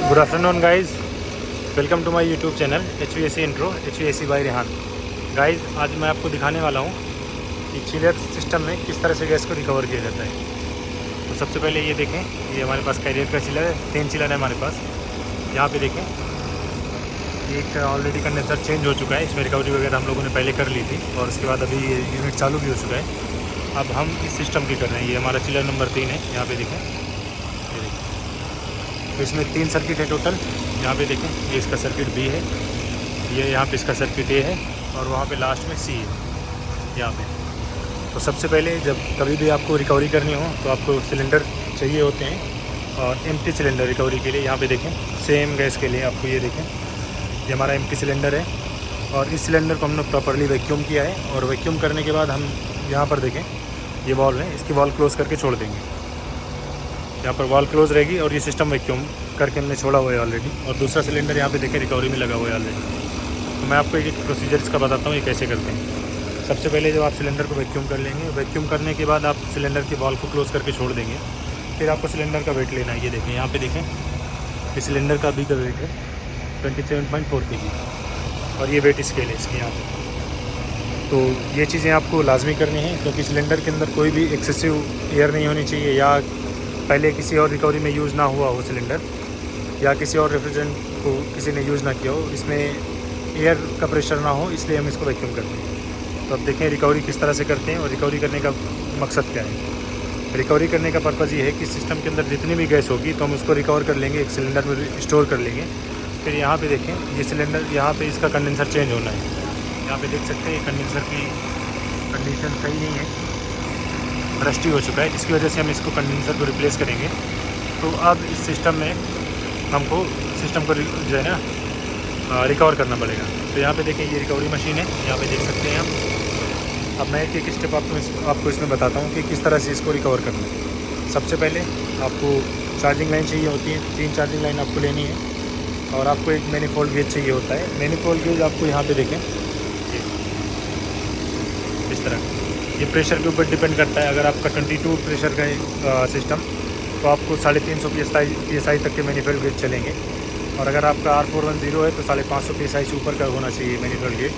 Good afternoon guys, welcome to my YouTube channel HVAC intro HVAC by Rehan. Guys, आज मैं आपको दिखाने वाला हूँ कि चिलर सिस्टम में किस तरह से गैस को रिकवर किया जाता है। तो सबसे पहले ये देखें, ये हमारे पास कैरियर का चिलर है, 3 चिलर है हमारे पास। यहाँ पे देखें, एक ऑलरेडी कंडेंसर चेंज हो चुका है, इसमें रिकवरी वगैरह हम लोगों ने पहले कर ली थी और उसके बाद अभी ये यूनिट चालू भी हो चुका है। अब हम इस सिस्टम की कर रहे हैं। ये हमारा चिलर नंबर 3 है, यहाँ पे देखें, ये देखें। तो इसमें 3 सर्किट है टोटल। यहाँ पे देखें, ये इसका सर्किट बी है, ये यहाँ पे इसका सर्किट ए है और वहाँ पे लास्ट में सी है यहाँ पे। तो सबसे पहले जब कभी भी आपको रिकवरी करनी हो तो आपको सिलेंडर चाहिए होते हैं और एम्प्टी सिलेंडर रिकवरी के लिए। यहाँ पे देखें, सेम गैस के लिए आपको ये देखें, ये हमारा एम्प्टी सिलेंडर है और इस सिलेंडर को हमने प्रॉपरली वैक्यूम किया है। और वैक्यूम करने के बाद हम यहाँ पर देखें, ये वॉल्व है, इसकी वॉल्व क्लोज़ करके छोड़ देंगे। यहाँ पर वॉल क्लोज रहेगी और ये सिस्टम वैक्यूम करके हमने छोड़ा हुआ है ऑलरेडी। और दूसरा सिलेंडर यहाँ पे देखें रिकवरी में लगा हुआ है ऑलरेडी। तो मैं आपको एक प्रोसीजर इसका बताता हूँ, ये कैसे करते हैं। सबसे पहले जब आप सिलेंडर को वैक्यूम कर लेंगे, वैक्यूम करने के बाद आप सिलेंडर की वॉल को क्लोज करके छोड़ देंगे। फिर आपको सिलेंडर का वेट लेना है। ये देखें, यहाँ पर देखें, ये सिलेंडर का अभी का वेट है 27.4 kg और ये वेट स्केल है इसकी यहाँ पर। तो ये चीज़ें आपको लाजमी करनी है क्योंकि सिलेंडर के अंदर कोई भी एक्सेसिव एयर नहीं होनी चाहिए, या पहले किसी और रिकवरी में यूज़ ना हुआ हो सिलेंडर, या किसी और रेफ्रिजरेंट को किसी ने यूज़ ना किया हो, इसमें एयर का प्रेशर ना हो, इसलिए हम इसको वैक्यूम करते हैं। तो अब देखें रिकवरी किस तरह से करते हैं और रिकवरी करने का मकसद क्या है। रिकवरी करने का पर्पज़ ये है कि सिस्टम के अंदर जितनी भी गैस होगी तो हम उसको रिकवर कर लेंगे, एक सिलेंडर में स्टोर कर लेंगे। फिर यहाँ पर देखें, ये सिलेंडर यहाँ पर इसका कंडेंसर चेंज होना है। यहाँ पर देख सकते हैं कंडेंसर की कंडीशन सही नहीं है, रस्टी हो चुका है, जिसकी वजह से हम इसको कंडेंसर को रिप्लेस करेंगे। तो अब इस सिस्टम में हमको सिस्टम को जो है ना रिकवर करना पड़ेगा। तो यहाँ पे देखें, ये रिकवरी मशीन है, यहाँ पे देख सकते हैं आप। अब मैं एक स्टेप आपको इसमें बताता हूँ कि किस तरह से इसको रिकवर करना है। सबसे पहले आपको चार्जिंग लाइन चाहिए होती है, 3 चार्जिंग लाइन आपको लेनी है और आपको एक मैनिफोल्ड गेज चाहिए होता है। मैनिफोल्ड गेज आपको यहाँ पर देखें, इस तरह ये प्रेशर के ऊपर डिपेंड करता है। अगर आपका 22 प्रेशर का सिस्टम तो आपको 350 PSI तक के मैनिफोल्ड गेज चलेंगे। और अगर आपका R410 है तो 550 PSI से ऊपर का होना चाहिए मैनिफोल्ड गेज।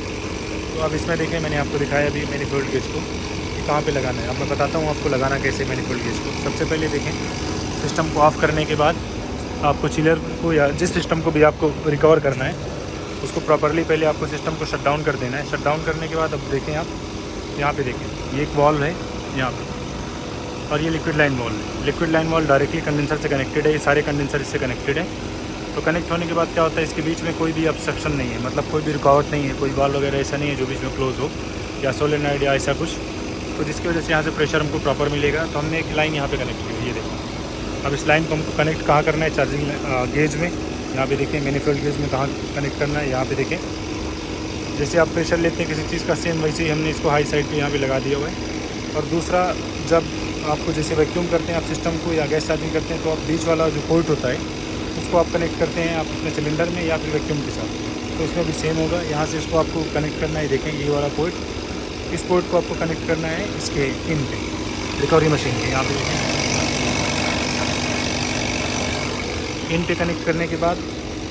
तो अब इसमें देखें, मैंने आपको दिखाया अभी मैनिफोल्ड गेज को कि कहाँ पे लगाना है। अब मैं बताता हूँ आपको लगाना कैसे मैनिफोल्ड गेज को। सबसे पहले देखें, सिस्टम को ऑफ़ करने के बाद आपको चिलर को या जिस सिस्टम को भी आपको रिकवर करना है उसको प्रॉपरली पहले आपको सिस्टम को शट डाउन कर देना है। शट डाउन करने के बाद अब देखें आप, यहाँ पे देखें, ये एक वॉल्व है यहाँ पे और ये लिक्विड लाइन वॉल्व है। Liquid line valve directly condenser से कनेक्टेड है, ये सारे कंडेंसर इससे कनेक्टेड है। तो कनेक्ट होने के बाद क्या होता है, इसके बीच में कोई भी ऑब्स्ट्रक्शन नहीं है, मतलब कोई भी रुकावट नहीं है, कोई वॉल्व वगैरह ऐसा नहीं है जो बीच में क्लोज हो या सोलेनॉइड या ऐसा कुछ। तो जिसकी वजह से यहाँ से प्रेशर हमको प्रॉपर मिलेगा। तो हमने एक लाइन यहाँ पर कनेक्ट की है, ये देखें। अब इस लाइन को हमको कनेक्ट कहाँ करना है, चार्जिंग गेज में। यहाँ पर देखें मैनिफोल्ड गेज में कहाँ कनेक्ट करना है, यहाँ पर देखें। जैसे आप प्रेशर लेते हैं किसी चीज़ का, सेम वैसे ही हमने इसको हाई साइड पे यहाँ पे लगा दिया हुआ है। और दूसरा, जब आपको जैसे वैक्यूम करते हैं आप सिस्टम को या गैस चार्जिंग करते हैं तो आप बीच वाला जो पोर्ट होता है उसको आप कनेक्ट करते हैं आप अपने सिलेंडर में या फिर वैक्यूम के साथ। तो इसमें भी सेम होगा, यहाँ से इसको आपको कनेक्ट करना है। देखें, ये वाला पोर्ट, इस पोर्ट को आपको कनेक्ट करना है इसके इन पे, रिकवरी मशीन के। यहाँ पर देखें, इन पे कनेक्ट करने के बाद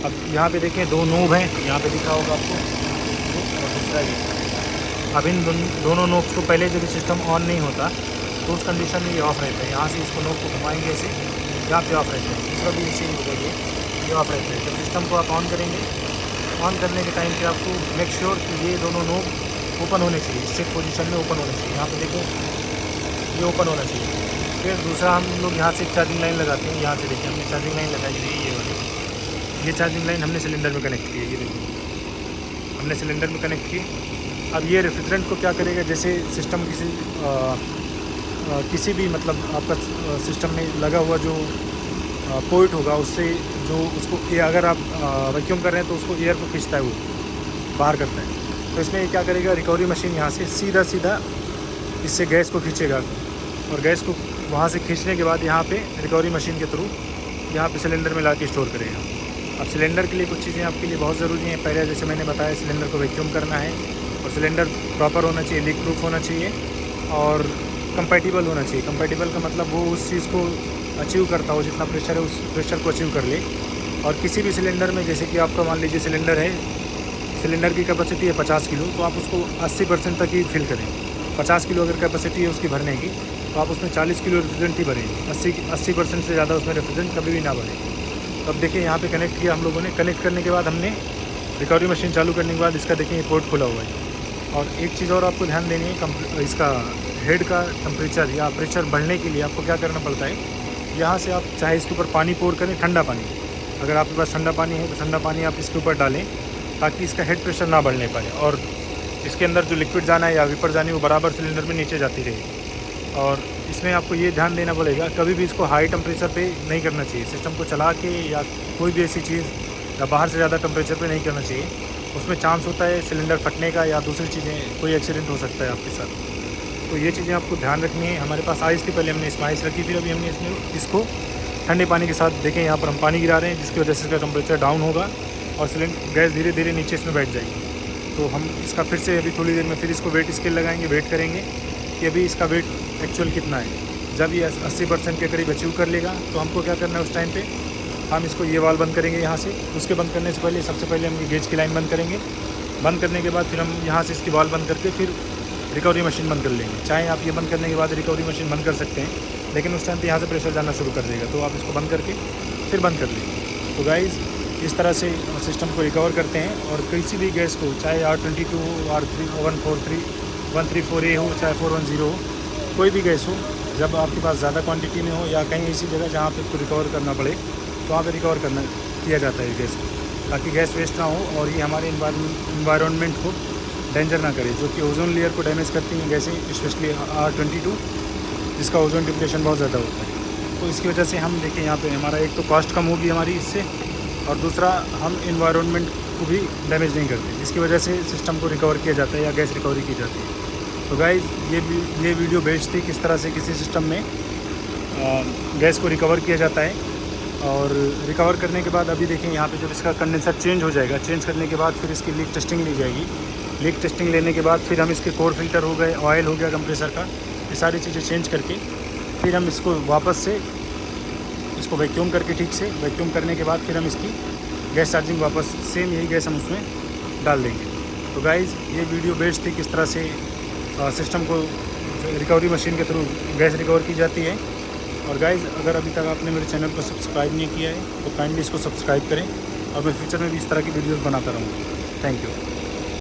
अब यहाँ पे देखें 2 नोब हैं, यहाँ पे दिख रहा होगा आपको, और दूसरा ये। अब इन दोनों नोब्स को पहले जब सिस्टम ऑन नहीं होता तो उस कंडीशन में ये ऑफ रहता है। यहाँ से इसको नोब को घुमाएंगे ऐसे, यहाँ पे ऑफ रहता है। दूसरा भी इसी होगा, ये ऑफ रहता है। जब सिस्टम को आप ऑन करेंगे, ऑन करने के टाइम पे आपको मेक श्योर कि ये दोनों नोब ओपन होने चाहिए, इस पोजीशन में ओपन होने चाहिए। यहाँ पर देखें, ये ओपन होना चाहिए। फिर दूसरा हम लोग यहाँ से एक चार्जिंग लाइन लगाते हैं। यहाँ से देखिए, हमने चार्जिंग लाइन लगाई है, ये वाली। ये चार्जिंग लाइन हमने सिलेंडर में कनेक्ट की है, ये देखिए, हमने सिलेंडर में कनेक्ट की। अब ये रेफ्रिजरेंट को क्या करेगा, जैसे सिस्टम किसी भी मतलब आपका सिस्टम में लगा हुआ जो पोर्ट होगा उससे जो उसको अगर आप वैक्यूम कर रहे हैं तो उसको एयर को खींचता है, वो बाहर करता है। तो इसमें ये क्या करेगा, रिकवरी मशीन यहाँ से सीधा इससे गैस को खींचेगा और गैस को वहाँ से खींचने के बाद यहाँ पे रिकवरी मशीन के थ्रू यहाँ पे सिलेंडर में ला के स्टोर करेगा। अब सिलेंडर के लिए कुछ चीज़ें आपके लिए बहुत ज़रूरी हैं। पहले जैसे मैंने बताया, सिलेंडर को वैक्यूम करना है और सिलेंडर प्रॉपर होना चाहिए, लीक प्रूफ होना चाहिए और कंपैटिबल होना चाहिए। कंपैटिबल का मतलब वो उस चीज़ को अचीव करता हो, जितना प्रेशर है उस प्रेशर को अचीव कर ले। और किसी भी सिलेंडर में, जैसे कि आपका मान लीजिए सिलेंडर है, सिलेंडर की कैपेसिटी है 50 किलो, तो आप उसको 80% तक ही फिल करें। 50 किलो अगर कैपेसिटी है उसकी भरने की, तो आप उसमें 40 किलो रेफ्रिजरेंट ही भरें। 80% से ज़्यादा उसमें रेफ्रिजरेंट कभी भी ना भरें। तो अब देखिए यहाँ पे कनेक्ट किया हम लोगों ने। कनेक्ट करने के बाद हमने रिकवरी मशीन चालू करने के बाद इसका देखिए पोर्ट खुला हुआ है। और एक चीज़ और आपको ध्यान देनी है, इसका हेड का टेम्परेचर या प्रेशर बढ़ने के लिए आपको क्या करना पड़ता है, यहाँ से आप चाहे इसके ऊपर पानी पोर करें, ठंडा पानी, अगर आपके पास ठंडा पानी है तो ठंडा पानी आप इसके ऊपर डालें ताकि इसका हेड प्रेशर ना बढ़ने पाए और इसके अंदर जो लिक्विड जाना है या वेपर जानी है वो बराबर सिलेंडर में नीचे जाती रहे। और इसमें आपको ये ध्यान देना पड़ेगा, कभी भी इसको हाई टेम्परेचर पे नहीं करना चाहिए। सिस्टम को चला के या कोई भी ऐसी चीज़ या बाहर से ज़्यादा टेम्परेचर पे नहीं करना चाहिए, उसमें चांस होता है सिलेंडर फटने का या दूसरी चीज़ें, कोई एक्सीडेंट हो सकता है आपके साथ। तो ये चीज़ें आपको ध्यान रखनी है। हमारे पास आइस थी, पहले हमने इसमें आइस रखी, फिर अभी हमने इसको ठंडे पानी के साथ, देखें यहाँ पर हम पानी गिरा रहे हैं जिसकी वजह से इसका टेम्परेचर डाउन होगा और गैस धीरे धीरे नीचे इसमें बैठ जाएगी। तो हम इसका फिर से अभी थोड़ी देर में फिर इसको वेट स्केल लगाएंगे, वेट करेंगे कि अभी इसका वेट एक्चुअल कितना है। जब ये 80% के करीब अचीव कर लेगा तो हमको क्या करना है, उस टाइम पे हम इसको ये वाल बंद करेंगे यहाँ से। उसके बंद करने से पहले सबसे पहले हम ये गेज की लाइन बंद करेंगे। बंद करने के बाद फिर हम यहाँ से इसकी वाल बंद करके फिर रिकवरी मशीन बंद कर लेंगे। चाहे आप ये बंद करने के बाद रिकवरी मशीन बंद कर सकते हैं, लेकिन उस टाइम पे यहाँ से प्रेशर जाना शुरू कर देगा, तो आप इसको बंद करके फिर बंद कर लेंगे। तो गाइज़ इस तरह से सिस्टम को रिकवर करते हैं। और किसी भी गैस को, चाहे R22 हो, R134A हो, चाहे 410 हो, कोई भी गैस हो, जब आपके पास ज़्यादा क्वांटिटी में हो या कहीं ऐसी जगह जहाँ पे इसको रिकवर करना पड़े, तो वहाँ पे रिकवर किया जाता है गैस को, ताकि गैस वेस्ट ना हो और ये हमारे इन्वायरमेंट को डेंजर ना करे, जो कि ओजोन लेयर को डैमेज करती हैं गैसें, स्पेशली R22, जिसका ओजोन डिप्लेशन बहुत ज़्यादा होता है। तो इसकी वजह से हम देखें यहाँ पे हमारा एक तो कॉस्ट कम होगी हमारी इससे, और दूसरा हम इन्वायरमेंट को भी डैमेज नहीं करते, जिसकी वजह से सिस्टम को रिकवर किया जाता है या गैस रिकवरी की जाती है। तो गाइज़ ये वीडियो बेस्ड थी किस तरह से किसी सिस्टम में गैस को रिकवर किया जाता है। और रिकवर करने के बाद अभी देखें यहाँ पे जब इसका कंडेंसर चेंज हो जाएगा, चेंज करने के बाद फिर इसकी लीक टेस्टिंग ली जाएगी। लीक टेस्टिंग लेने के बाद फिर हम इसके कोर फिल्टर हो गए, ऑयल हो गया कंप्रेसर का, ये सारी चीज़ें चेंज करके फिर हम इसको वापस से इसको वैक्यूम करके, ठीक से वैक्यूम करने के बाद फिर हम इसकी गैस चार्जिंग वापस सेम यही गैस हम उसमें डाल देंगे। तो गाइज़ ये वीडियो बेस्ड थी किस तरह से सिस्टम को रिकवरी मशीन के थ्रू गैस रिकवर की जाती है। और गाइज़ अगर अभी तक आपने मेरे चैनल को सब्सक्राइब नहीं किया है तो काइंडली इसको सब्सक्राइब करें, और मैं फ्यूचर में भी इस तरह की वीडियोस बनाता रहूँगा। Thank you.